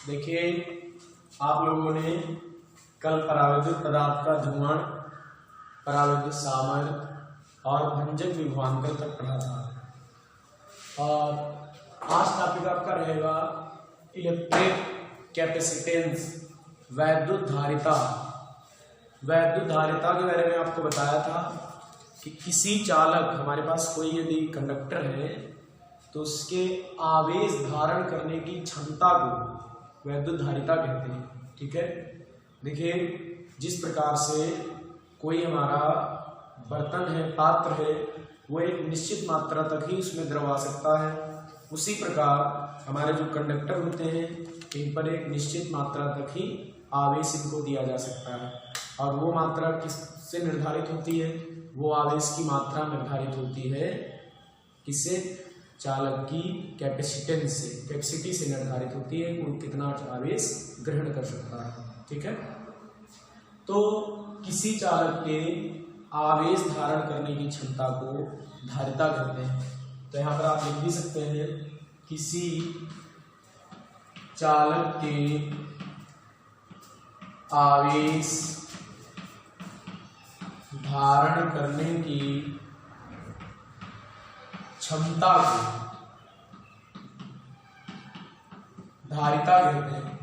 देखिए, आप लोगों ने कल परावैद्युत पदार्थ का ध्रुवण, परावैद्युत सामर्थ्य और भंजक विभवांतर तक पढ़ा था। और आज टॉपिक आपका रहेगा इलेक्ट्रिक कैपेसिटेंस, वैद्युत धारिता। वैद्युत धारिता के बारे में आपको बताया था कि किसी चालक, हमारे पास कोई यदि कंडक्टर है तो उसके आवेश धारण करने की क्षमता को वैद्युत धारिता कहते हैं। ठीक है, देखिए, जिस प्रकार से कोई हमारा बर्तन है, पात्र है, वो एक निश्चित मात्रा तक ही उसमें द्रव आ सकता है, उसी प्रकार हमारे जो कंडक्टर होते हैं इन पर एक निश्चित मात्रा तक ही आवेश इनको दिया जा सकता है। और वो मात्रा किससे निर्धारित होती है? वो आवेश की मात्रा निर्धारित होती है किससे? चालक की कैपेसिटेंस से, कैपेसिटी से निर्धारित होती है वो कितना आवेश ग्रहण कर सकता है। ठीक है, तो किसी चालक के आवेश धारण करने की क्षमता को धारिता कहते हैं। तो यहाँ पर आप लिख भी सकते हैं, किसी चालक के आवेश धारण करने की क्षमता को धारिता कहते हैं।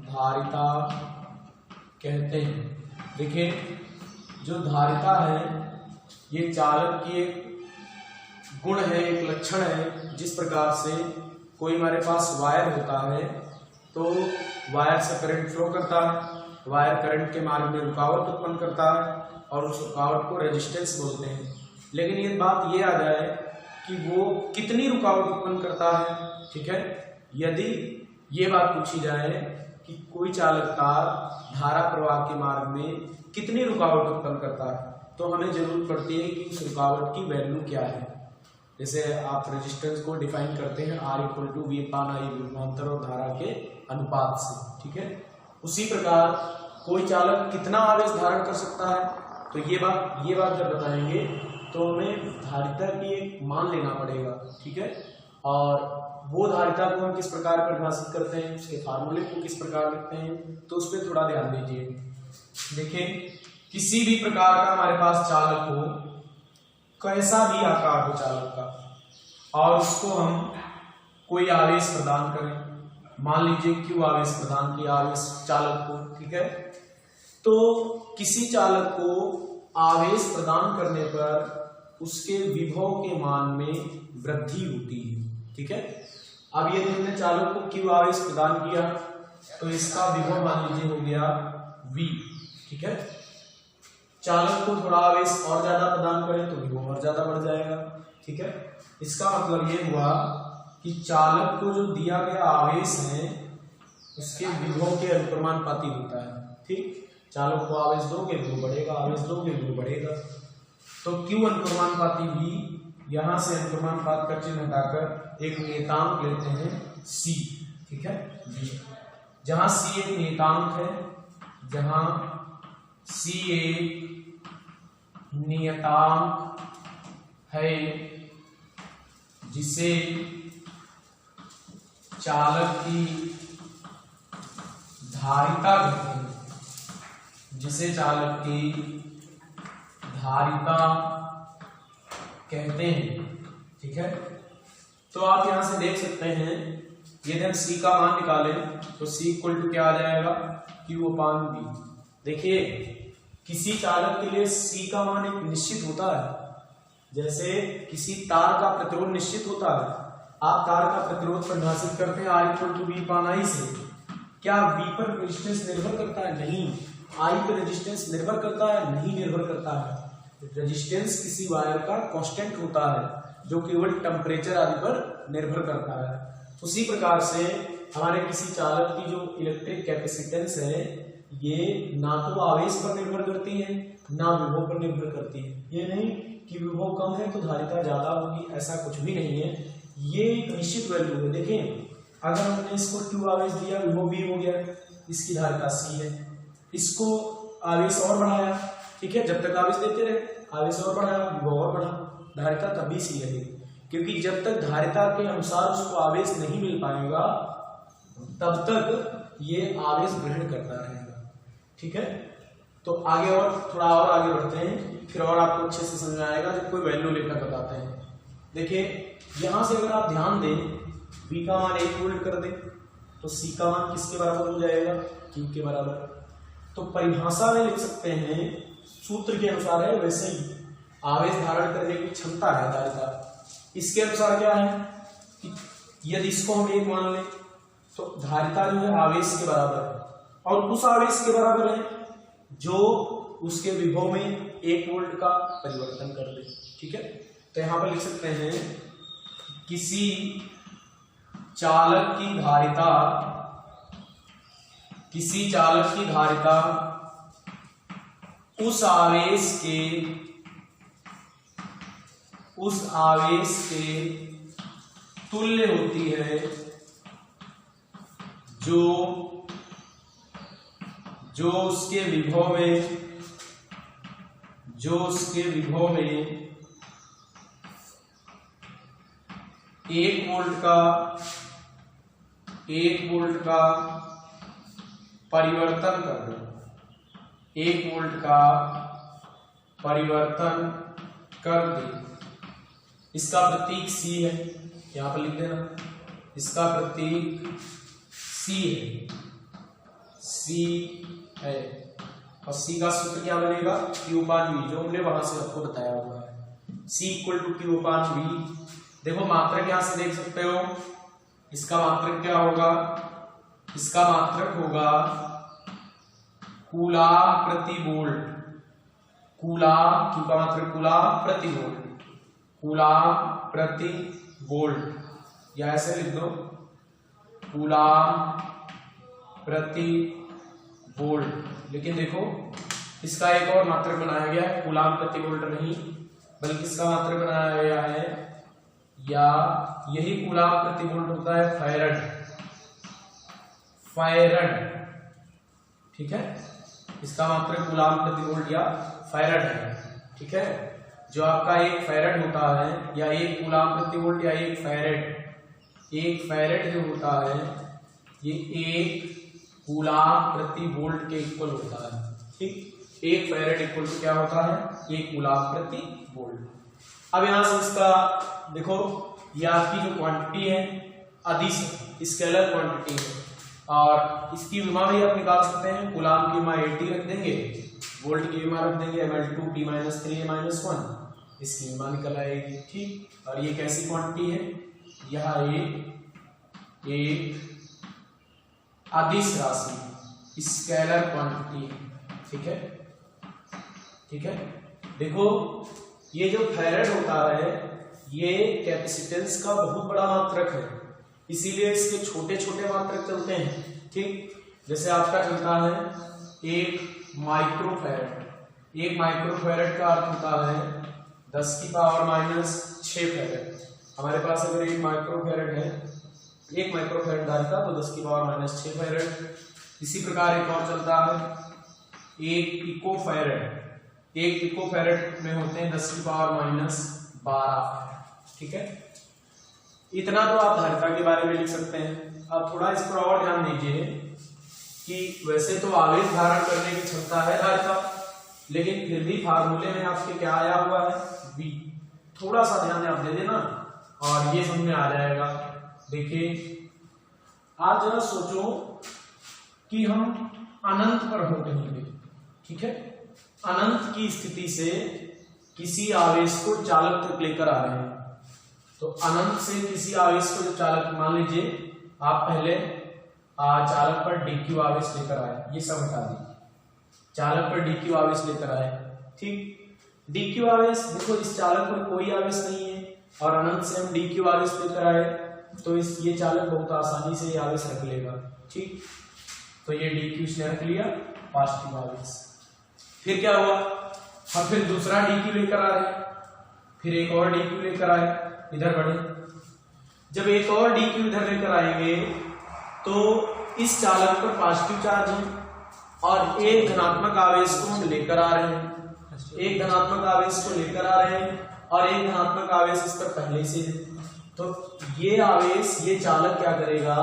धारिता कहते हैं। देखिए, जो धारिता है ये चालक की एक गुण है, एक लक्षण है। जिस प्रकार से कोई हमारे पास वायर होता है तो वायर से करंट फ्लो करता है, वायर करंट के मार्ग में रुकावट उत्पन्न करता है और उस रुकावट को रेजिस्टेंस बोलते हैं। लेकिन ये बात ये आ जाए कि वो कितनी रुकावट उत्पन्न करता है। ठीक है, यदि ये बात पूछी जाए कि कोई चालक तार धारा प्रवाह के मार्ग में कितनी रुकावट उत्पन्न करता है तो हमें जरूरत पड़ती है कि उस रुकावट की वैल्यू क्या है। जैसे आप रेजिस्टेंस को डिफाइन करते हैं R=V/I, विभवांतर और धारा के अनुपात से। ठीक है, उसी प्रकार कोई चालक कितना आवेश धारण कर सकता है तो ये बात जब बताएंगे तो हमें धारिता की एक मान लेना पड़ेगा। ठीक है, और वो धारिता को हम किस प्रकार परिभाषित करते हैं, उसके फार्मूले को किस प्रकार लिखते हैं, तो उस पर थोड़ा ध्यान दीजिए। देखिए, किसी भी प्रकार का हमारे पास चालक हो, कैसा भी आकार हो चालक का, और उसको हम कोई आवेश प्रदान करें, मान लीजिए क्यू आवेश प्रदान किया आवेश चालक को। ठीक है, तो किसी चालक को आवेश प्रदान करने पर उसके विभव के मान में वृद्धि होती है। ठीक है, अब यदि हमने चालक को क्यू आवेश प्रदान किया तो इसका विभव मान लीजिए हो गया V। ठीक है, चालक को थोड़ा आवेश और ज्यादा प्रदान करें तो विभव और ज्यादा बढ़ जाएगा। ठीक है, इसका मतलब ये हुआ कि चालक को जो दिया गया आवेश है उसके विभव के अनुक्रमानुपाती होता है। ठीक, चालक को आवेश दोगे विभव बढ़ेगा, आवेश दोगे विभव बढ़ेगा। तो Q अनुक्रमानुपाती V, यहां से अनुक्रमानुपात का चिन्ह हटाकर एक नियतांक लेते हैं C। ठीक है, जहां C एक नियतांक है, जहां C एक नियतांक है जिसे चालक की धारिता कहते हैं, जिसे चालक की धारिता कहते हैं। ठीक है, तो आप यहां से देख सकते हैं, यदि हम C का मान निकालें तो C इक्वल टू क्या आ जाएगा? Q/V। देखिए, किसी चालक के लिए C का मान एक निश्चित होता है। जैसे किसी तार का प्रतिरोध निश्चित होता है, आप तार का प्रतिरोध परिभाषित करते हैं R=V/I से। क्या V पर रेजिस्टेंस निर्भर करता है? नहीं। I पर रेजिस्टेंस निर्भर करता है? नहीं निर्भर करता है। रेजिस्टेंस किसी वायर का कांस्टेंट होता है जो केवल टेम्परेचर आदि पर निर्भर करता है। उसी प्रकार से हमारे किसी चालक की जो इलेक्ट्रिक कैपेसिटेंस है ये ना तो आवेश पर निर्भर करती है ना विभव पर निर्भर करती है। ये नहीं कि विभव कम है तो धारिता ज्यादा होगी, ऐसा कुछ भी नहीं है। ये एक निश्चित वैल्यू है। देखें, अगर हमने इसको Q आवेश दिया, विभव V हो गया, इसकी धारिता C है। इसको आवेश और बढ़ाया, ठीक है, जब तक आवेश देते रहे आवेश और बढ़ाया, विभव और बढ़ा, धारिता तब भी C रहेगी। क्योंकि जब तक धारिता के अनुसार उसको आवेश नहीं मिल पाएगा तब तक ये आवेश ग्रहण करता रहेगा। ठीक है, तो आगे और थोड़ा और आगे बढ़ते हैं, फिर और आपको अच्छे से समझ आएगा जब कोई वैल्यू लेकर बताते हैं। देखिए यहां से अगर आप ध्यान दें, V का मान 1 वोल्ट कर दें तो C का मान किसके बराबर हो जाएगा, Q के बराबर। तो परिभाषा में लिख सकते हैं, सूत्र के अनुसार है वैसे ही, आवेश धारण करने की क्षमता है धारिता, इसके अनुसार क्या है कि यदि इसको हम 1 मान लें तो धारिता जो है आवेश के बराबर है, और उस आवेश के बराबर है जो उसके विभव में 1 वोल्ट का परिवर्तन कर दे। ठीक है, तो यहां पर लिख सकते हैं किसी चालक की धारिता, किसी चालक की धारिता उस आवेश के तुल्य होती है जो उसके विभव में 1 वोल्ट का परिवर्तन कर दे, 1 वोल्ट का परिवर्तन कर दे। इसका प्रतीक C है, यहां पर लिख देना, इसका प्रतीक C है, और C का सूत्र क्या बनेगा, Q/V, जो हमने वहां से आपको बताया हुआ है, C = Q/V। देखो मात्रक यहां से देख सकते हो, इसका मात्रक क्या होगा, इसका मात्रक होगा कूलाम प्रति वोल्ट, कूलाम, Q का मात्रक कूलाम प्रति वोल्ट, कूलाम प्रति वोल्ट, या ऐसे लिख दो कूलाम प्रति वोल्ट। लेकिन देखो इसका एक और मात्रक बनाया गया है, कूलाम प्रति वोल्ट नहीं बल्कि इसका मात्रक बनाया गया है, या यही कूलाम प्रति वोल्ट होता है फैरड। ठीक है, इसका मात्रक कूलाम प्रति वोल्ट या फैरड है। ठीक है, जो आपका 1 फैरड होता है, या 1 कूलाम प्रति वोल्ट, या 1 फैरड जो होता है ये 1 कूलाम प्रति वोल्ट के इक्वल होता है। ठीक, 1 फैरड इक्वल टू क्या होता है, 1 कूलाम प्रति वोल्ट। अब यहां से इसका देखो, ये आपकी जो क्वांटिटी है अदिश स्केलर क्वांटिटी है, और इसकी विमा भी आप निकाल सकते हैं। कूलाम की विमा 80 रख देंगे, वोल्ट की विमा रख देंगे mL2T-3A-1, इसकी विमा निकल आएगी। ठीक, और ये कैसी क्वांटिटी है, यह एक अदिश राशि स्केलर क्वांटिटी है। ठीक है, ठीक है, देखो ये जो फैरड होता है ये कैपेसिटेंस का बहुत बड़ा मात्रक है, इसीलिए इसके छोटे छोटे मात्रक चलते हैं। ठीक, जैसे आपका चलता है 1 माइक्रोफैरड। 1 माइक्रोफैरड का अर्थ होता है 10⁻⁻6 फैरड। हमारे पास अगर 1 माइक्रोफैरड है, 1 माइक्रोफैरड धारिता तो 10⁻⁻6 फैरड। इसी प्रकार एक और चलता है 1 पिकोफैरड। 1 पिकोफैरड में होते हैं 10⁻12। ठीक है, इतना तो आप धारिता के बारे में लिख सकते हैं। अब थोड़ा इस पर और ध्यान दीजिए कि वैसे तो आवेश धारण करने की क्षमता है धारिता, लेकिन फिर भी फार्मूले में आपके क्या आया हुआ है, V। थोड़ा सा ध्यान आप दे देना और ये समझ में आ जाएगा। देखिए आप जरा सोचो कि हम अनंत पर हो कहीं पे, ठीक है, अनंत की स्थिति से किसी आवेश को चालक तक लेकर आ रहे हैं। तो अनंत से किसी आवेश को जो चालक, मान लीजिए आप पहले चालक पर dq आवेश लेकर आए, ये सब हटा दीजिए, चालक पर dq आवेश लेकर आए। ठीक, dq आवेश, देखो इस चालक पर कोई आवेश नहीं है और अनंत से हम dq आवेश लेकर आए तो ये चालक बहुत आसानी से ये आवेश रख लेगा। ठीक, तो ये dq इसने रख लिया, पॉजिटिव आवेश। फिर क्या हुआ, हम फिर दूसरा dq लेकर आ रहे, फिर एक और dq लेकर आए, इधर बढ़े। जब एक और dq इधर लेकर आएंगे तो इस चालक पर पॉजिटिव चार्ज है और एक धनात्मक आवेश को हम लेकर आ रहे हैं, एक धनात्मक आवेश को लेकर आ रहे हैं और एक धनात्मक आवेश इस पर पहले से है, तो ये आवेश, ये चालक क्या करेगा,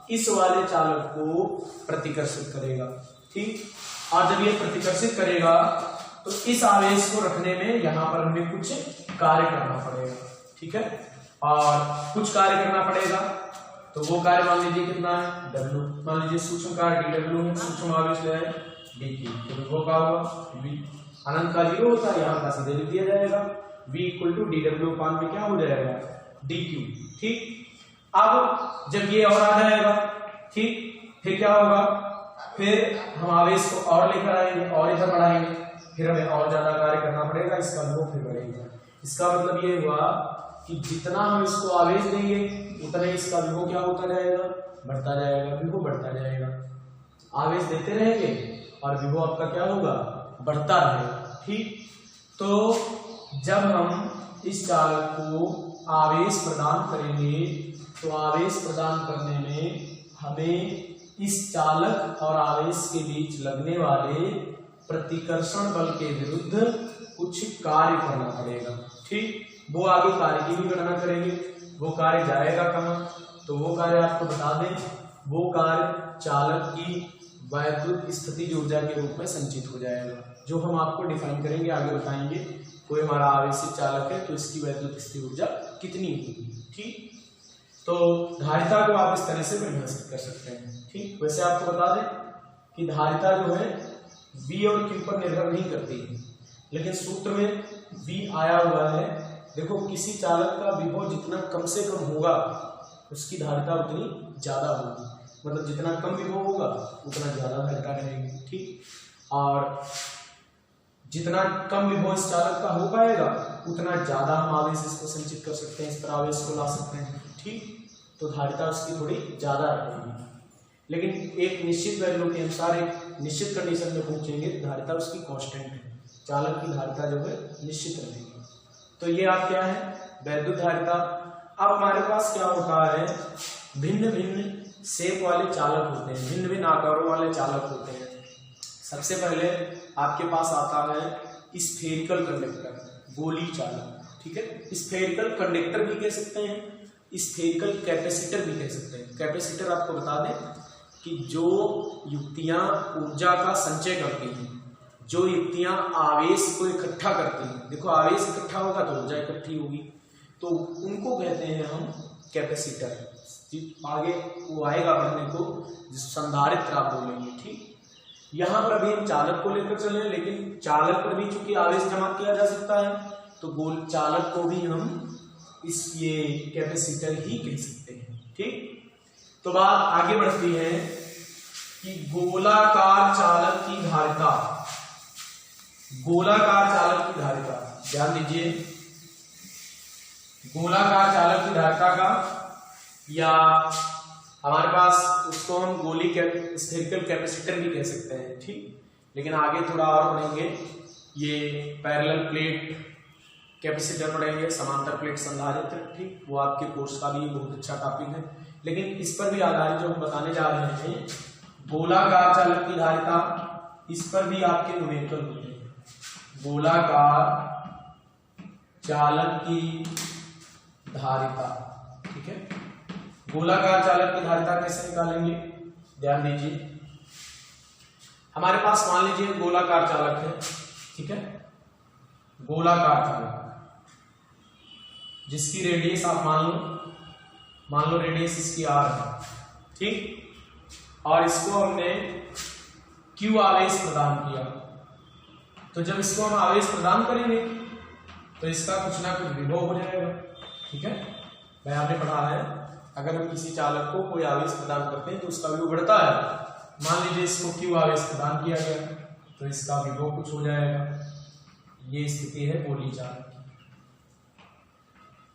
इस वाले चालक को प्रतिकर्षित करेगा। ठीक, और जब ये प्रतिकर्षित करेगा तो इस आवेश को रखने में यहां पर हमें कुछ कार्य करना पड़ेगा। ठीक है, और कुछ कार्य करना पड़ेगा, तो वो कार्य मान लीजिए कितना है, W। मान लीजिए सूक्ष्म कार्य dW है, सूक्ष्म आवेश जो है dQ, तो वो क्या होगा V। अनंत का 0 होता है, यहाँ का सीधे लिख दिया जाएगा, V = dW में क्या हो जाएगा, dQ। ठीक, अब जब ये और आ जाएगा, ठीक, फिर क्या होगा, फिर हम आवेश को और लेकर आएंगे और इधर बढ़ाएंगे, फिर हमें और ज्यादा कार्य करना पड़ेगा, इसका विभव फिर बढ़ेगा। इसका मतलब ये हुआ कि जितना हम इसको आवेश देंगे उतना ही इसका विभव क्या होता जाएगा, बढ़ता जाएगा, विभव बढ़ता जाएगा। आवेश देते रहेंगे और विभव आपका क्या होगा, बढ़ता रहेगा। ठीक, तो जब हम इस चालक को आवेश प्रदान करेंगे तो आवेश प्रदान करने में हमें इस चालक और आवेश के बीच लगने वाले प्रतिकर्षण बल के विरुद्ध कुछ कार्य करना पड़ेगा। ठीक, वो आगे कार्य की भी गणना करेंगे। वो कार्य जाएगा कहाँ, तो वो कार्य आपको बता दें, वो कार्य चालक की वैद्युत स्थितिज ऊर्जा के रूप में संचित हो जाएगा, जो हम आपको डिफाइन करेंगे, आगे बताएंगे। कोई हमारा आवेशित चालक है तो इसकी वैद्युत स्थितिज ऊर्जा कितनी होगी। ठीक, तो धारिता को आप इस तरह से परिभाषित कर सकते हैं। ठीक, वैसे आपको बता दें कि धारिता जो है V और Q पर निर्भर नहीं करती है, लेकिन सूत्र में V आया हुआ है। देखो, किसी चालक का विभव जितना कम से कम होगा उसकी धारिता उतनी ज्यादा होगी, मतलब जितना कम विभव होगा उतना ज्यादा धारिता रहेगी। ठीक, और जितना कम विभव इस चालक का हो पाएगा उतना ज्यादा हम आवेश इसको संचित कर सकते हैं, इस पर आवेश को ला सकते हैं। ठीक, तो धारिता उसकी थोड़ी ज्यादा रहेगी, लेकिन एक निश्चित वैल्यू के अनुसार, एक निश्चित कंडीशन में पहुंचेंगे तो धारिता उसकी कांस्टेंट है, चालक की धारिता जो है निश्चित रहेगी। तो ये आप क्या है, वैद्युत धारिता। अब हमारे पास क्या होता है, भिन्न भिन्न शेप वाले चालक होते हैं, भिन्न भिन्न आकारों वाले चालक होते हैं। सबसे पहले आपके पास आता है स्फेरिकल कंडक्टर, गोली चालक। ठीक है, स्फेरिकल कंडक्टर भी कह सकते हैं, स्फेरिकल कैपेसिटर भी कह सकते हैं। कैपेसिटर आपको बता दें कि जो युक्तियां ऊर्जा का संचय करती हैं, जो युक्तियां आवेश को इकट्ठा करती हैं, देखो आवेश इकट्ठा होगा तो ऊर्जा इकट्ठी होगी, तो उनको कहते हैं हम कैपेसिटर। आगे वो आएगा पढ़ने को, जिस संधारित्र आप बोलेंगे। ठीक, यहाँ पर अभी हम चालक को लेकर चले, लेकिन चालक पर भी चूंकि आवेश जमा किया जा सकता है तो गोल चालक को भी हम ये कैपेसिटर ही कह सकते हैं। ठीक, तो बात आगे बढ़ती है कि गोलाकार चालक की धारिता, गोलाकार चालक की धारिता, ध्यान दीजिए, गोलाकार चालक की धारिता का, या हमारे पास उसको हम गोली स्फेरिकल कैपेसिटर भी कह सकते हैं। ठीक, लेकिन आगे थोड़ा और पढ़ेंगे, ये पैरेलल प्लेट कैपेसिटर पढ़ेंगे, समांतर प्लेट संधारित्र। ठीक, वो आपके कोर्स का भी बहुत अच्छा टॉपिक है, लेकिन इस पर भी आधारित जो हम बताने जा रहे हैं, गोलाकार चालक की धारिता, इस पर भी आपके न्यूमेरिकल होते हैं। गोलाकार चालक की धारिता, ठीक है, गोलाकार चालक की धारिता कैसे निकालेंगे, ध्यान दीजिए। हमारे पास मान लीजिए गोलाकार चालक है, ठीक है, गोलाकार चालक जिसकी रेडियस आप मान लो रेडियस इसकी r है। ठीक, और इसको हमने Q आवेश प्रदान किया, तो जब इसको हम आवेश प्रदान करेंगे तो इसका कुछ ना कुछ विभव हो जाएगा। ठीक है, मैं आपने पढ़ा है, अगर हम किसी चालक को कोई आवेश प्रदान करते हैं तो उसका विभव बढ़ता है। मान लीजिए इसको Q आवेश प्रदान किया गया तो इसका विभव कुछ हो जाएगा। ये स्थिति है गोली चालक की।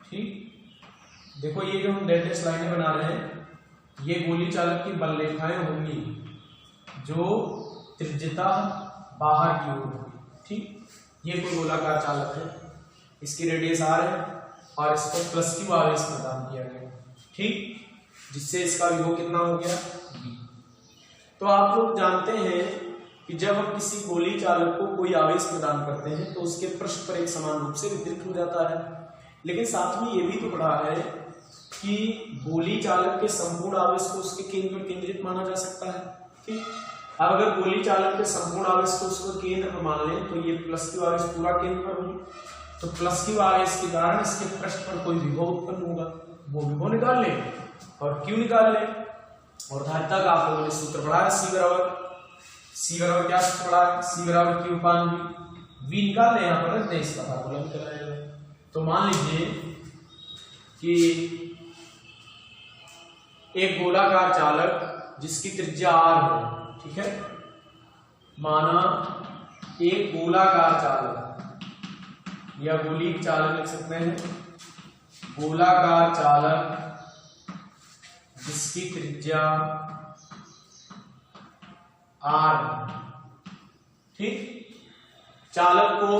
ठीक, देखो ये जो हम डेल्टा लाइनें बना रहे हैं, ये गोली चालक की बल रेखाएं होंगी जो त्रिज्यता बाहर की ओर होगी। ठीक, ये कोई गोलाकार चालक है, इसकी रेडियस r है और इसको प्लस Q आवेश प्रदान किया गया। ठीक, जिससे इसका विभव कितना हो गया, V। तो आप लोग जानते हैं कि जब हम किसी गोली चालक को कोई आवेश प्रदान करते हैं तो उसके पृष्ठ पर एक समान रूप से वितरित हो जाता है। लेकिन साथ में ये भी तो पढ़ा है कि गोली चालक के संपूर्ण आवेश को उसके केंद्र पर केंद्रित माना जा सकता है। ठीक, अब अगर गोली चालक के संपूर्ण आवेश को उसको केंद्र पर मान लें तो ये प्लस क्यू आवेश पूरा केंद्र पर होगी, तो प्लस क्यू आवेश के कारण इसके पृष्ठ पर कोई विभव उत्पन्न होगा, वो विभव निकाल लें और क्यू निकाल लें। और धारिता का आप लोगों ने सूत्र पढ़ा है, सी बराबर क्या सूत्र पढ़ा है, सी बराबर क्यू अपान वी निकाल लें, यहाँ पर रख दें, इसका फार्मूला निकल आएगा। तो मान लीजिए कि एक गोलाकार चालक जिसकी त्रिज्या r है, ठीक है, माना एक गोलाकार चालक या गोलीक चालक लिख सकते हैं, गोलाकार चालक जिसकी त्रिज्या r, ठीक, चालक को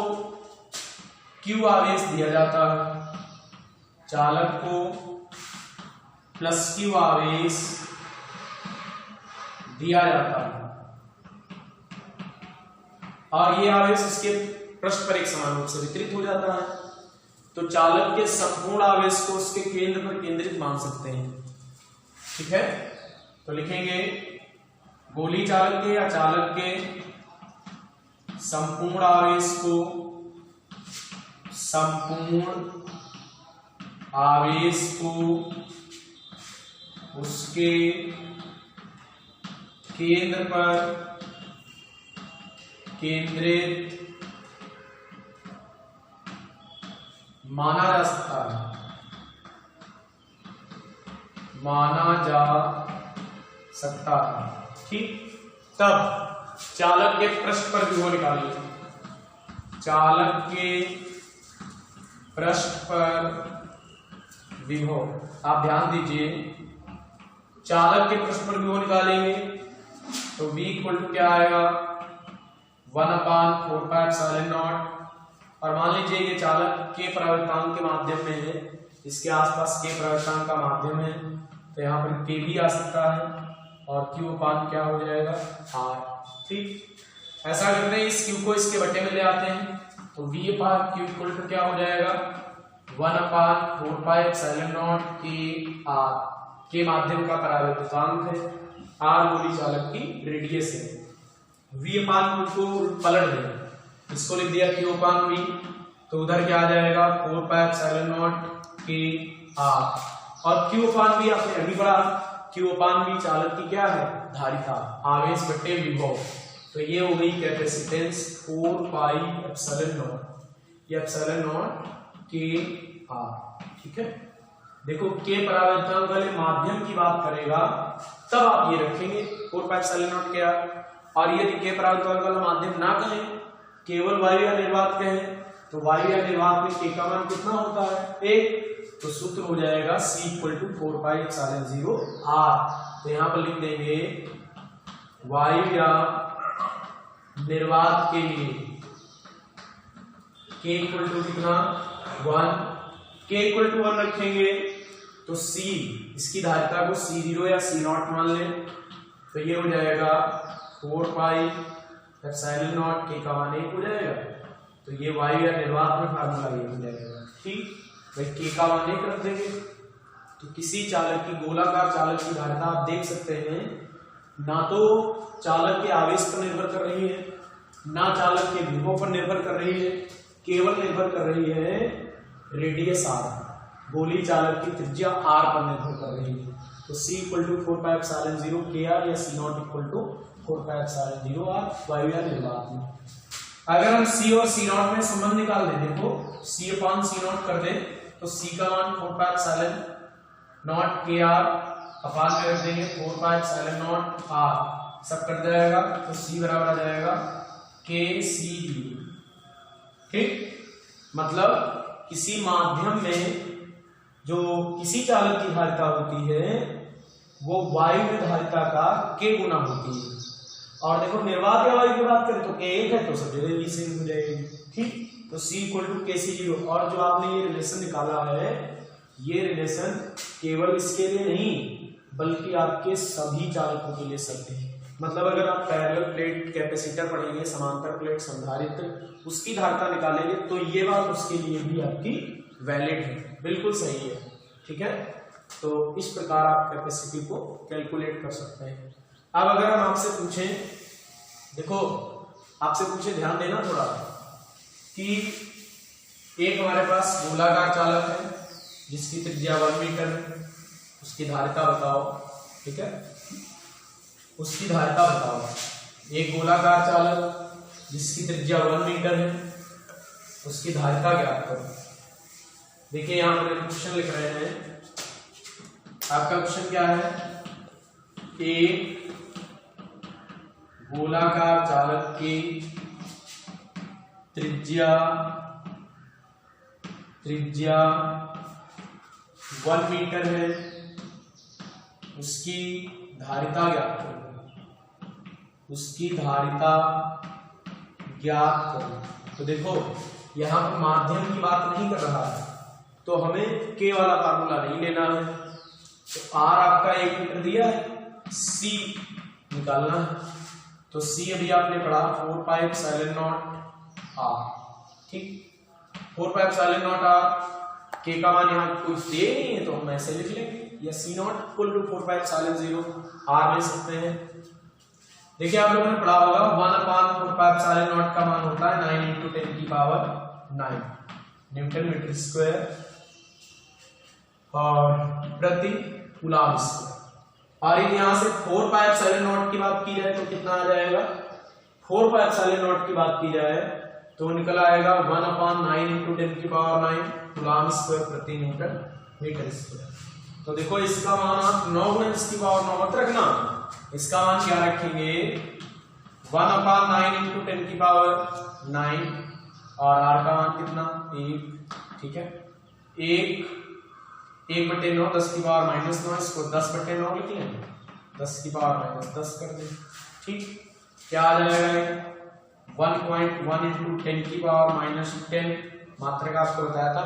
q आवेश दिया जाता है, चालक को प्लस क्यू आवेश दिया जाता है और ये आवेश इसके पृष्ठ पर एक समान रूप से वितरित हो जाता है। तो चालक के संपूर्ण आवेश को उसके केंद्र पर केंद्रित मान सकते हैं। ठीक है, तो लिखेंगे गोली चालक के या चालक के संपूर्ण आवेश को उसके केंद्र पर केंद्रित माना जा सकता है। ठीक, तब चालक के पृष्ठ पर विभव निकालिए, चालक के पृष्ठ पर विभव, आप ध्यान दीजिए, चालक के पृष्ठ पर विभव निकालेंगे तो v इक्वल टू क्या आएगा, 1/4πε0। और मान लीजिए ये चालक के परावर्तांक के माध्यम में है, इसके आसपास के परावर्तांक का माध्यम है, तो यहाँ पर k भी आ सकता है और q अपान क्या हो जाएगा, r। ठीक, ऐसा करते हैं, इस q को इसके बटे में ले आते हैं, तो v upon q equal to क्या हो जाएगा, 1/4πε0 kr, के माध्यम का परावर्तांक है, r गोली चालक की रेडियस है, v अपान को पलट दें, इसको लिख दिया q अपान v, तो उधर क्या आ जाएगा 4πε0 kr, और q अपान v आपने अभी पढ़ा, q अपान v चालक की क्या है, धारिता, आवेश बटे विभव, तो ये हो गई कैपेसिटेंस 4πε0, ये ε0 kr। ठीक है, देखो के परावर्तांक वाले माध्यम की बात करेगा तब आप ये रखेंगे 4πε0 kr, और यदि के परावर्तांक वाला माध्यम ना कहें, केवल वायु या निर्वात कहें, तो वायु या निर्वात में के का मान कितना होता है, 1, तो सूत्र हो जाएगा c इक्वल टू 4πε0 r। तो यहाँ पर लिख देंगे वायु या निर्वात के लिए k इक्वल टू कितना, 1, k इक्वल टू 1 रखेंगे तो c, इसकी धारिता को c0 या c0 मान लें, तो ये हो जाएगा 4πε0 k का मान 1 हो जाएगा, तो ये वायु या निर्वात में फार्मूला ये हो जाएगा। ठीक, भाई k का मान 1 रख देंगे, तो किसी चालक की, गोलाकार चालक की धारिता आप देख सकते हैं, ना तो चालक के आवेश पर निर्भर कर रही है, ना चालक के विभव पर निर्भर कर रही है, केवल निर्भर कर रही है रेडियस r, गोली चालक की त्रिज्या r पर निर्भर कर रही है। तो c इक्वल टू 4πε0 kr या c0 इक्वल टू 4πε0 r वायु या निर्वात में। अगर हम c और c0 में संबंध निकाल दें, देखो c अपान c0 कर दें तो c का मान 4πε0 kr अपान में रख देंगे 4πε0 r, सब कट जाएगा तो c बराबर आ जाएगा kcd। ठीक, मतलब किसी माध्यम में जो किसी चालक की धारिता होती है वो वायु में धारिता का k गुना होती है, और देखो निर्वात या वायु की बात करें तो k 1 है तो सब जगह v सेम हो जाएगी। ठीक, तो c इक्वल टू kc0, और जो आपने ये रिलेशन निकाला है, ये रिलेशन केवल इसके लिए नहीं बल्कि आपके सभी चालकों के लिए सत्य है। मतलब अगर आप पैरेलल प्लेट कैपेसिटर पढ़ेंगे, समांतर प्लेट संधारित्र, उसकी धारिता निकालेंगे तो ये बात उसके लिए भी आपकी वैलिड है, बिल्कुल सही है। ठीक है, तो इस प्रकार आप कैपेसिटी को कैलकुलेट कर सकते हैं। अब अगर हम आपसे पूछें, देखो आपसे पूछे, ध्यान देना थोड़ा, कि एक हमारे पास गोलाकार चालक है जिसकी त्रिज्या 1 मीटर है, उसकी धारिता बताओ। ठीक है, उसकी धारिता बताओ। एक गोलाकार चालक जिसकी त्रिज्या 1 मीटर है, उसकी धारिता ज्ञात करो। देखिए यहां पर क्वेश्चन लिख रहे हैं, आपका क्वेश्चन क्या है, एक गोलाकार चालक की त्रिज्या 1 मीटर है, उसकी धारिता ज्ञात करो, उसकी धारिता ज्ञात करो। तो देखो यहां पर माध्यम की बात नहीं कर रहा है, तो हमें के वाला फार्मूला नहीं लेना है। तो आर आपका 1 मीटर दिया है, सी निकालना है। तो सी अभी आपने पढ़ा 4 पाई एप्सिलॉन नॉट आर। ठीक, 4 पाई एप्सिलॉन नॉट आर। के का मान यहाँ कोई दे नहीं है तो हम ऐसे लिख लेंगे, या C naught equal to 4 pi epsilon 0 R ले सकते हैं। देखिए आप लोगों ने पढ़ा होगा 1/4 पाई एप्सिलॉन नॉट का मान होता है 9 × 10⁹ न्यूटन मीटर स्क्वायर और प्रति कूलम स्क्वायर। और यहां से 4 पाई एप्सिलॉन नॉट की बात की जाए तो कितना आ जाएगा, 4 पाई एप्सिलॉन नॉट की बात की जाए तो निकल आएगा 1/9 × 10⁹ कूलम स्क्वायर प्रति न्यूटन मीटर स्क्वायर। तो देखो इसका मान आप 9 × 10⁹ मत रखना, इसका मान क्या रखेंगे 1/9 × 10⁹ और r का मान कितना 1। ठीक है, 1/9 10⁻⁻9, इसको 10/9 लिख लेंगे, 10⁻⁻10 कर दें। ठीक, क्या आ जाएगा 1.1 × 10⁻⁻10 मात्रक आपको बताया था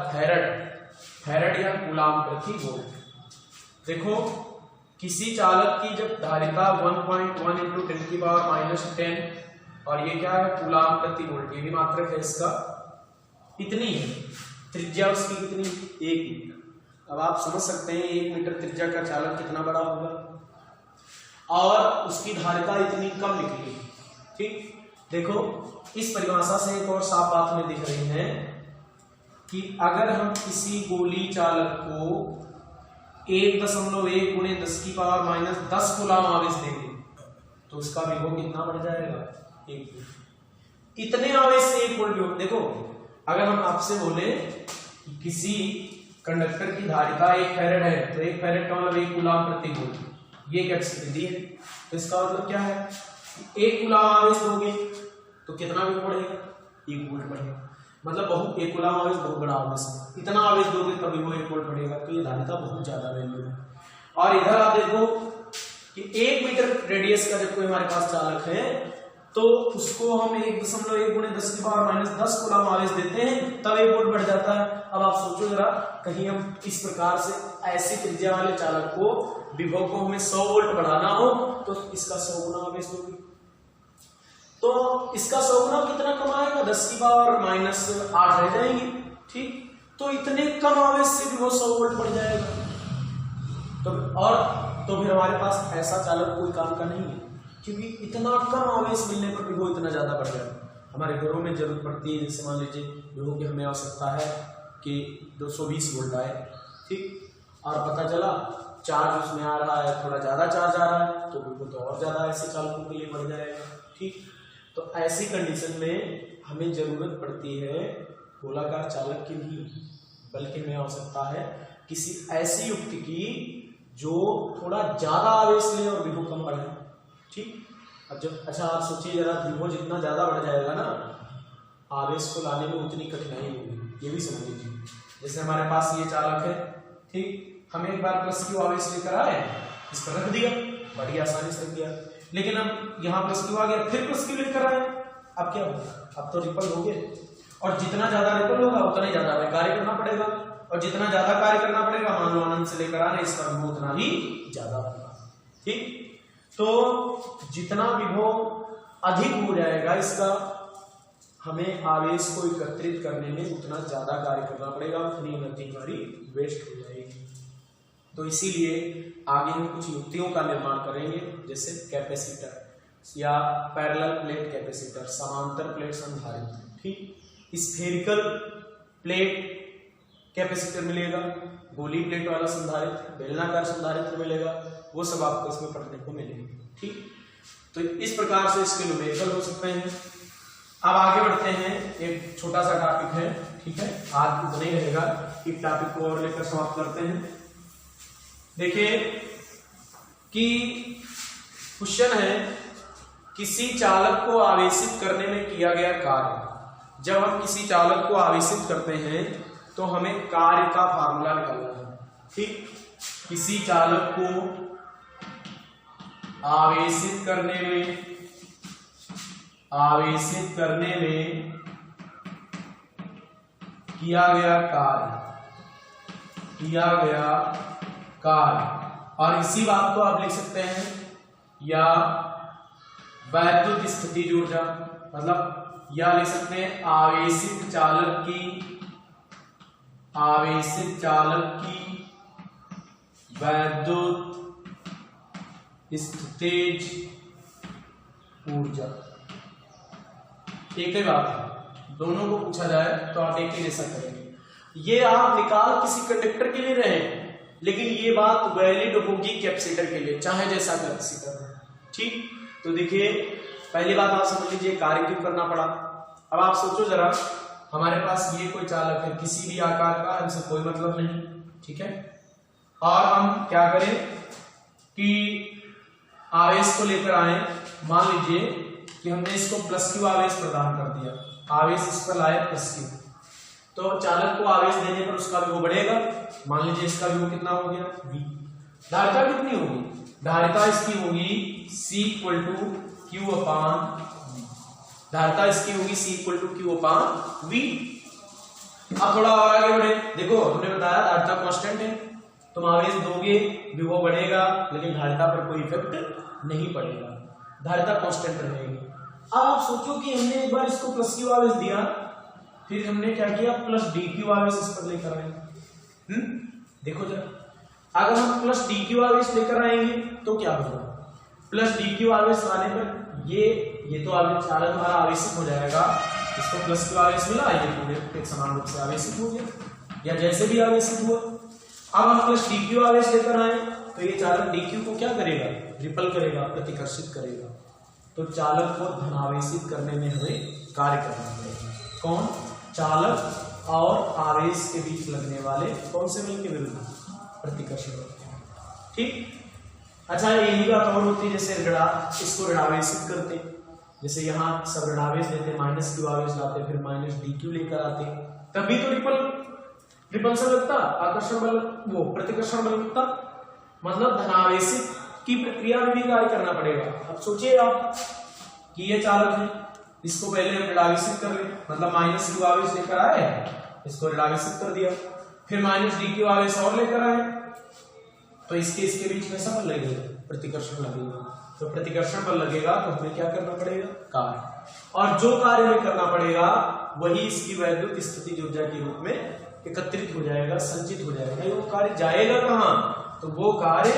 फैराड या कूलम प्रति वोल्ट। देखो किसी चालक की जब धारिता 1.1 × 10⁻⁻10 और ये क्या है कूलम प्रति वोल्ट, ये भी मात्रक है इसका, इतनी है त्रिज्या उसकी कितनी 1 मीटर। अब आप समझ सकते हैं 1 मीटर त्रिज्या का चालक कितना बड़ा होगा और उसकी धारिता इतनी कम निकली। ठीक, देखो इस परिभाषा से एक और साफ बात हमें दिख रही है कि अगर हम किसी गोली चालक को 1.1 × 10⁻⁻10 कूलम आवेश देंगे तो उसका विभव कितना बढ़ जाएगा 1 वोल्ट। इतने आवेश से 1 वोल्ट विभव। देखो अगर हम आपसे बोले किसी कंडक्टर की धारिता 1 फैराड है तो 1 फैराड का मतलब 1 कूलम प्रति वोल्ट, ये कैपेसिटी दी है। तो इसका मतलब क्या है 1 कूलम आवेश दोगे तो कितना विभव बढ़ेगा 1 वोल्ट बढ़ेगा। मतलब बहुत 1 कूलम आवेश बहुत बड़ा आवेश है, इतना आवेश दोगे तभी वो 1 वोल्ट बढ़ेगा। तो ये धारिता बहुत ज्यादा वैल्यू है। और इधर आप देखो कि 1 मीटर रेडियस का जब कोई हमारे पास चालक है तो उसको हम 1.1 × 10⁻⁻10 कूलम आवेश देते हैं तब 1 वोल्ट बढ़ जाता है। अब आप सोचो जरा, कहीं हम इस प्रकार से ऐसी त्रिज्या वाले चालक को विभव को हमें 100 वोल्ट बढ़ाना हो तो इसका 100 गुना आवेश दोगे तो इसका 100 गुना कितना कम आएगा 10⁻⁻8 रह जाएंगे। ठीक, तो इतने कम आवेश से भी वो 100 वोल्ट बढ़ जाएगा। तो फिर हमारे पास ऐसा चालक कोई काम का नहीं है, क्योंकि इतना कम आवेश मिलने पर विभव इतना ज्यादा बढ़ जाएगा। हमारे घरों में जरूरत पड़ती है, जैसे मान लीजिए विभव की हमें आवश्यकता है कि 220 वोल्ट आए। ठीक, और पता चला चार्ज उसमें आ रहा है, थोड़ा ज्यादा चार्ज आ रहा है तो विभव तो और ज्यादा ऐसे चालकों के लिए बढ़ जाएगा। ठीक, तो ऐसी कंडीशन में हमें जरूरत पड़ती है गोलाकार चालक की नहीं, बल्कि हमें आवश्यकता है किसी ऐसी युक्ति की जो थोड़ा ज्यादा आवेश ले और विभव कम बढ़े। ठीक, अब जब अच्छा आप सोचिए जरा, विभव जितना ज्यादा बढ़ जाएगा ना आवेश को लाने में उतनी कठिनाई होगी, ये भी समझ लीजिए। जैसे हमारे पास ये चालक है, ठीक, हम एक बार प्लस क्यू आवेश लेकर आए, इस पर रख दिया, बड़ी आसानी से रख दिया। लेकिन अब यहाँ प्लस क्यू आ गया, फिर प्लस क्यू लेकर आए, अब क्या होगा, अब तो रिपल हो गए, और जितना ज्यादा रिपल होगा उतना ही ज्यादा हमें कार्य करना पड़ेगा, और जितना ज्यादा कार्य करना पड़ेगा मान लो अनंत से लेकर आने, इसका विभव उतना ही ज्यादा होगा। ठीक, तो जितना विभव अधिक हो जाएगा इसका, हमें आवेश को एकत्रित करने में उतना ज्यादा कार्य करना पड़ेगा, उतनी एनर्जी हमारी वेस्ट हो जाएगी। तो इसीलिए आगे हम कुछ युक्तियों का निर्माण करेंगे, जैसे कैपेसिटर या पैरेलल प्लेट कैपेसिटर, समांतर प्लेट संधारित्र, ठीक। स्फेरिकल प्लेट कैपेसिटर मिलेगा, गोली प्लेट वाला संधारित्र, बेलनाकार संधारित्र मिलेगा, वो सब आपको इसमें पढ़ने को मिलेंगे, ठीक। तो इस प्रकार से इसके न्यूमेरिकल हो सकते हैं। अब आगे बढ़ते हैं, एक छोटा सा टॉपिक है, ठीक है, आज उतना ही रहेगा, एक टॉपिक को और लेकर समाप्त करते हैं। देखिए कि क्वेश्चन है, किसी चालक को आवेशित करने में किया गया कार्य। जब हम किसी चालक को आवेशित करते हैं तो हमें कार्य का फार्मूला निकालना है, ठीक। किसी चालक को आवेशित करने में किया गया कार्य, और इसी बात को आप लिख सकते हैं या वैद्युत स्थितिज ऊर्जा, मतलब या लिख सकते हैं आवेशित चालक की वैद्युत स्थितिज ऊर्जा। एक ही बात है, दोनों को पूछा जाए तो आप एक ही जैसा करेंगे। ये आप निकाल किसी कंडक्टर के लिए रहे हैं, लेकिन ये बात वैलिड होगी कैपेसिटर के लिए, चाहे जैसा कैपेसिटर हो, ठीक। तो देखिए पहली बात आप समझ लीजिए, कार्य क्यों करना पड़ा। अब आप सोचो जरा, हमारे पास ये कोई चालक है किसी भी आकार का, हमसे कोई मतलब नहीं, ठीक है, और हम क्या करें कि आवेश को लेकर आए। मान लीजिए कि हमने इसको प्लस क्यू आवेश प्रदान कर दिया, आवेश इस पर लाए प्लस क्यू, तो चालक को आवेश देने पर उसका विभव बढ़ेगा। मान लीजिए इसका विभव कितना हो गया, V। धारिता कितनी होगी, धारिता इसकी होगी C equal to Q upon V। धारिता इसकी होगी C equal to Q upon V। अब थोड़ा और आगे बढ़े, देखो हमने बताया धारिता कांस्टेंट है, तुम आवेश दोगे विभव बढ़ेगा, लेकिन धारिता पर कोई इफेक्ट नहीं पड़ेगा, धारिता कांस्टेंट रहेगी। अब आप सोचो कि हमने एक बार इसको प्लस क्यू आवेश दिया, फिर हमने क्या किया, प्लस डी क्यू आवेश इस पर लेकर आए। देखो जरा, अगर हम प्लस डी क्यू आवेश लेकर आएंगे तो क्या होगा, प्लस डी क्यू आवेश लाने पर ये तो आवेश चालक हमारा आवेशित हो जाएगा, इसको प्लस क्यू आवेश मिला, ये पूरे एक समान रूप से आवेशित हो गया, या जैसे भी आवेशित हुआ। अब हम प्लस डी क्यू आवेश लेकर आए तो ये चालक डी क्यू को क्या करेगा, रिपल करेगा, प्रतिकर्षित करेगा। तो चालक को धनावेशित करने में हमें कार्य करना पड़ेगा। कौन, चालक और आवेश के बीच लगने वाले कौन से बल के विरुद्ध, प्रतिकर्षण बल, ठीक। अच्छा यही बात और होती है, जैसे ऋणा, इसको ऋणावेशित करते, जैसे यहाँ सब ऋणावेश देते, माइनस क्यू आवेश लाते, फिर माइनस डी क्यू लेकर आते, तभी तो रिपल्सन लगता, आकर्षण बल, वो प्रतिकर्षण बल लगता, मतलब धनावेशित की प्रक्रिया में भी कार्य करना पड़ेगा। अब सोचिए आप कि ये चालक है, इसको पहले हम ऋणावेशित कर ले, मतलब माइनस क्यू आवेश लेकर आए, इसको ऋणावेशित कर दिया, फिर माइनस डी क्यू आवेश और लेकर आए, तो इसके बीच में सब लगेगा, प्रतिकर्षण लगेगा। तो प्रतिकर्षण बल लगेगा तो हमें क्या करना पड़ेगा, कार्य, और जो कार्य हमें करना पड़ेगा वही इसकी वैद्युत स्थितिज ऊर्जा के रूप में एकत्रित हो जाएगा, संचित हो जाएगा। वो कार्य जाएगा कहाँ, तो वो कार्य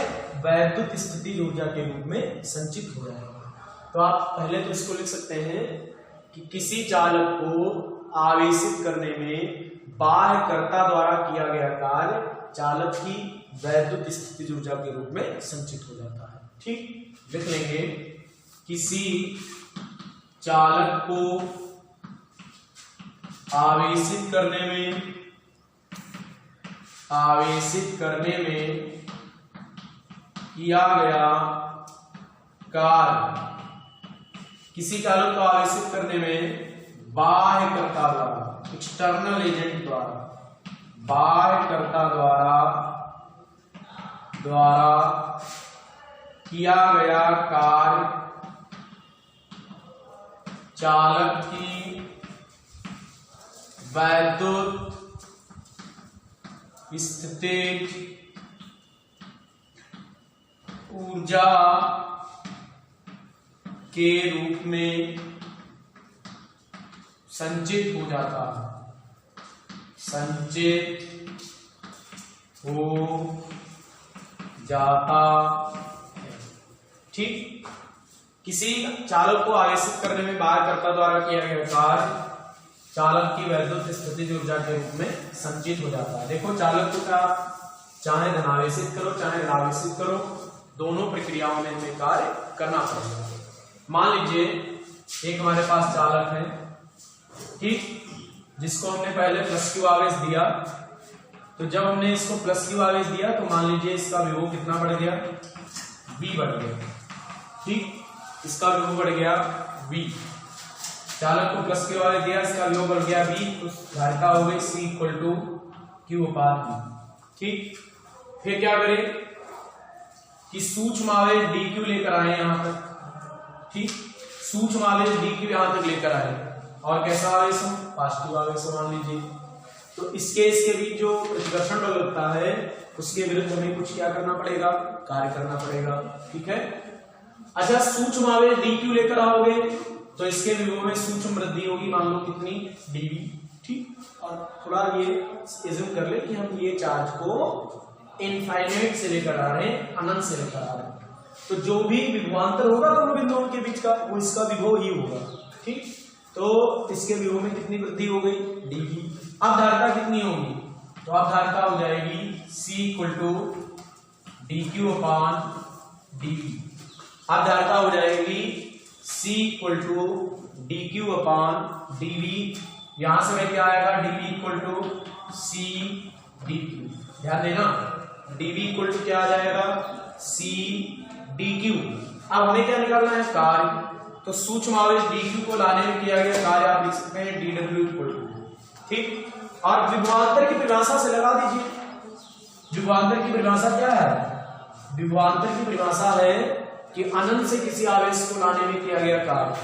वैद्युत स्थितिज ऊर्जा के रूप में संचित हो जाएगा। तो आप पहले तो इसको लिख सकते हैं कि किसी चालक को आवेशित करने में बाह्यकर्ता द्वारा किया गया कार्य चालक की वैद्युत स्थितिज ऊर्जा के रूप में संचित हो जाता है, ठीक। लिख लेंगे, किसी चालक को आवेशित करने में किया गया कार्य, किसी चालक को आवेशित करने में बाह्यकर्ता द्वारा, एक्सटर्नल एजेंट द्वारा, बाह्यकर्ता द्वारा किया गया कार्य चालक की वैद्युत स्थितिज ऊर्जा के रूप में संचित हो जाता है, संचित हो जाता है। ठीक, किसी चालक को आवेशित करने में बाह्यकर्ता द्वारा किया गया कार्य चालक की वैद्युत स्थितिज ऊर्जा के रूप में संचित हो जाता है। देखो चालक को क्या, चाहे धनावेशित करो चाहे ऋणावेशित करो, दोनों प्रक्रियाओं में हमें कार्य करना पड़ेगा। मान लीजिए एक हमारे पास चालक है, ठीक, जिसको हमने पहले प्लस क्यू आवेश दिया, तो जब हमने इसको प्लस क्यू आवेश दिया तो मान लीजिए इसका विभव कितना बढ़ गया, बी बढ़ गया। ठीक, इसका विभव बढ़ गया बी, चालक को प्लस क्यू आवेश दिया, इसका विभव बढ़ गया बी, तो धारिता हो गई C equal to Q upon B. ठीक, फिर क्या करें कि सूक्ष्म आवेश डी क्यू लेकर आए यहां तक। ठीक, सूक्ष्म आवेश डी क्यू यहां तक लेकर आए, और कैसा आवेश हो, पॉजिटिव आवेश मान लीजिए, तो इसके बीच जो प्रतिकर्षण बल लगता है उसके विरुद्ध हमें कुछ क्या करना पड़ेगा, कार्य करना पड़ेगा। ठीक है, अच्छा सूक्ष्म आवेश डी क्यू लेकर आओगे तो इसके विभव में सूक्ष्म वृद्धि होगी, मान लो कितनी, डीवी। ठीक, और थोड़ा ये एज्यूम कर ले कि हम ये चार्ज को इनफाइनाइट से लेकर आ रहे हैं, अनंत से लेकर आ रहे हैं, तो जो भी विभवांतर होगा दोनों बिंदुओं के बीच का, वो इसका विभव ही होगा। ठीक, तो इसके विभव में कितनी वृद्धि हो गई, डीवी। अब धारिता कितनी होगी, तो अब धारिता हो जाएगी C equal to D Q upon DV. अब धारिता हो जाएगी C equal to D Q upon DV. यहां से क्या आएगा, DV equal to C D Q. ध्यान देना, डीवी इक्वल टू क्या आ जाएगा, सी डी क्यू। अब हमें क्या निकालना है, कार्य, तो सूक्ष्म आवेश डी क्यू को लाने में किया गया कार्य आप लिख सकते हैं डी डब्ल्यू इक्वल टू। ठीक, और विभवांतर की परिभाषा से लगा दीजिए। विभवांतर की परिभाषा क्या है, विभवांतर की परिभाषा है कि अनंत से किसी आवेश को लाने में किया गया कार्य,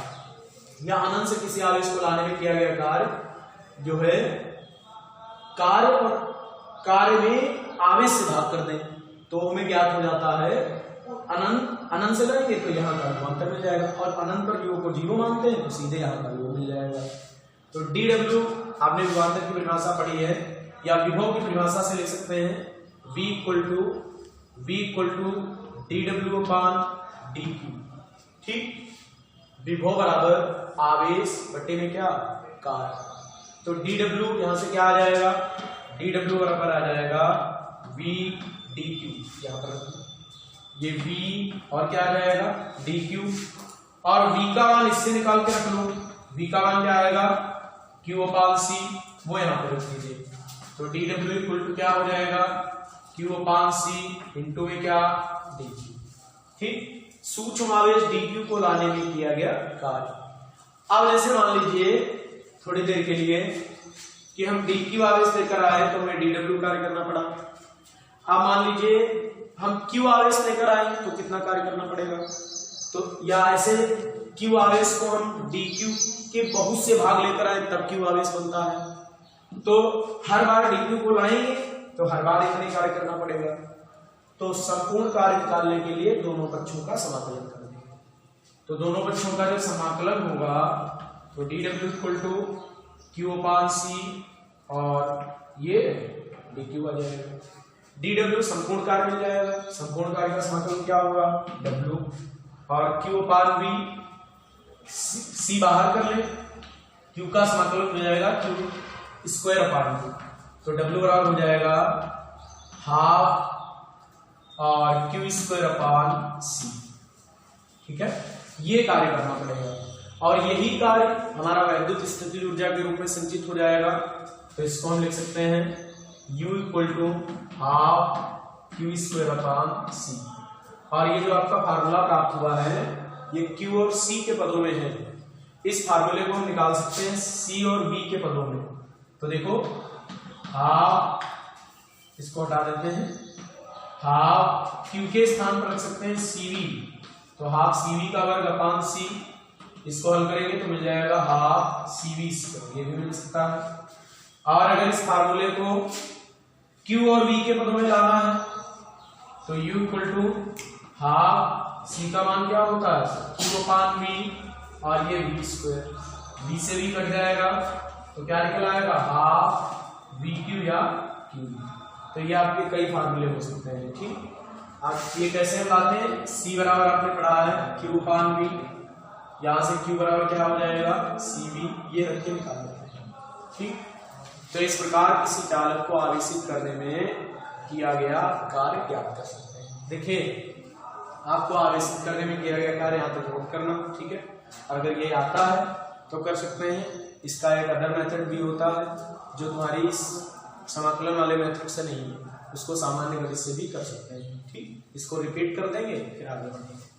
या अनंत से किसी आवेश को लाने में किया गया कार्य जो है, कार्य और कार्य में आवेश से भाग कर दें तो हमें ज्ञात हो जाता है अनंत। अनंत से लाएंगे तो यहाँ का विभवांतर मिल जाएगा, और अनंत पर विभव को जीरो मानते हैं तो सीधे यहाँ का विभव मिल जाएगा। तो डी डब्ल्यू आपने विभवांतर की परिभाषा पढ़ी है, या विभव की परिभाषा से लिख सकते हैं V equal to D W upon D Q. ठीक, विभव बराबर आवेश बटे में क्या, कार्य। तो डी डब्ल्यू यहां से क्या आ जाएगा, डी डब्ल्यू बराबर आ जाएगा V डी क्यू। यहां पर ये V और क्या आ जाएगा, डी क्यू, और V का मान इससे निकाल के रख लो। V का मान क्या आएगा, Q अपान C, वो यहां पर रख दीजिए। तो डी डब्ल्यू इक्वल टू क्या हो जाएगा, Q अपान C इंटू में क्या, डी क्यू। ठीक, सूक्ष्म आवेश डी क्यू को लाने में किया गया कार्य। अब जैसे मान लीजिए थोड़ी देर के लिए कि हम डी क्यू आवेश लेकर आए तो हमें डी डब्ल्यू कार्य करना पड़ा। अब मान लीजिए हम क्यू आवेश लेकर आए तो कितना कार्य करना पड़ेगा, तो या ऐसे क्यू आवेश को हम डी क्यू के बहुत से भाग लेकर आए तब क्यू आवेश बनता है, तो हर बार डी क्यू को लाएंगे तो हर बार इतने कार्य करना पड़ेगा। तो संपूर्ण कार्य निकालने के लिए दोनों पक्षों का समाकलन कर देंगे, तो दोनों पक्षों का जब समाकलन होगा तो D W equal to Q upon C, और ये डी क्यू आ जाएगा। डी डब्ल्यू संपूर्ण कार्य मिल जाएगा, संपूर्ण कार्य का समाकलन क्या होगा, डब्ल्यू, और क्यू अपान बी, सी बाहर कर ले, क्यू का समाकलन हो जाएगा क्यू स्क्वायर अपान बी, तो डब्ल्यू बराबर हो जाएगा हाफ और क्यू स्क्वायर अपान सी। ठीक है, ये कार्य करना पड़ेगा, और यही कार्य हमारा वैद्युत स्थितिज ऊर्जा के रूप में संचित हो जाएगा। तो इसको हम लिख सकते हैं U equal to half Q square upon C, और ये जो आपका फार्मूला प्राप्त हुआ है ये Q और C के पदों में है। इस फार्मूले को हम निकाल सकते हैं C और V के पदों में। तो देखो हाफ, इसको हटा देते हैं, हाफ Q के स्थान पर रख सकते हैं CV, तो हाफ CV का वर्ग अपान C, इसको हल करेंगे तो मिल जाएगा हाफ CV स्क्वायर, ये भी मिल सकता है। और अगर इस फार्मूले को Q और V के पदों में लाना है तो U equal to half C का मान क्या होता है Q अपान V, और ये V स्क्वायर, V से V कट जाएगा तो क्या निकल आएगा हाफ VQ या QV। तो ये आपके कई फार्मूले हो सकते हैं। ठीक, आप ये कैसे हम लाते हैं, C बराबर आपने पढ़ा है Q अपान V, यहाँ से Q बराबर क्या हो जाएगा CV, ये रख के निकाल देते हैं। ठीक, तो इस प्रकार किसी चालक को आवेशित करने में किया गया कार्य ज्ञात कर सकते हैं। देखिए आपको आवेशित करने में किया गया कार्य यहाँ तक नोट करना। ठीक है, अगर ये आता है तो कर सकते हैं। इसका एक अदर मेथड भी होता है जो तुम्हारी इस समाकलन वाले मेथड से नहीं है, उसको सामान्य गति से भी कर सकते हैं। ठीक, इसको रिपीट कर देंगे फिर आगे बढ़ेंगे।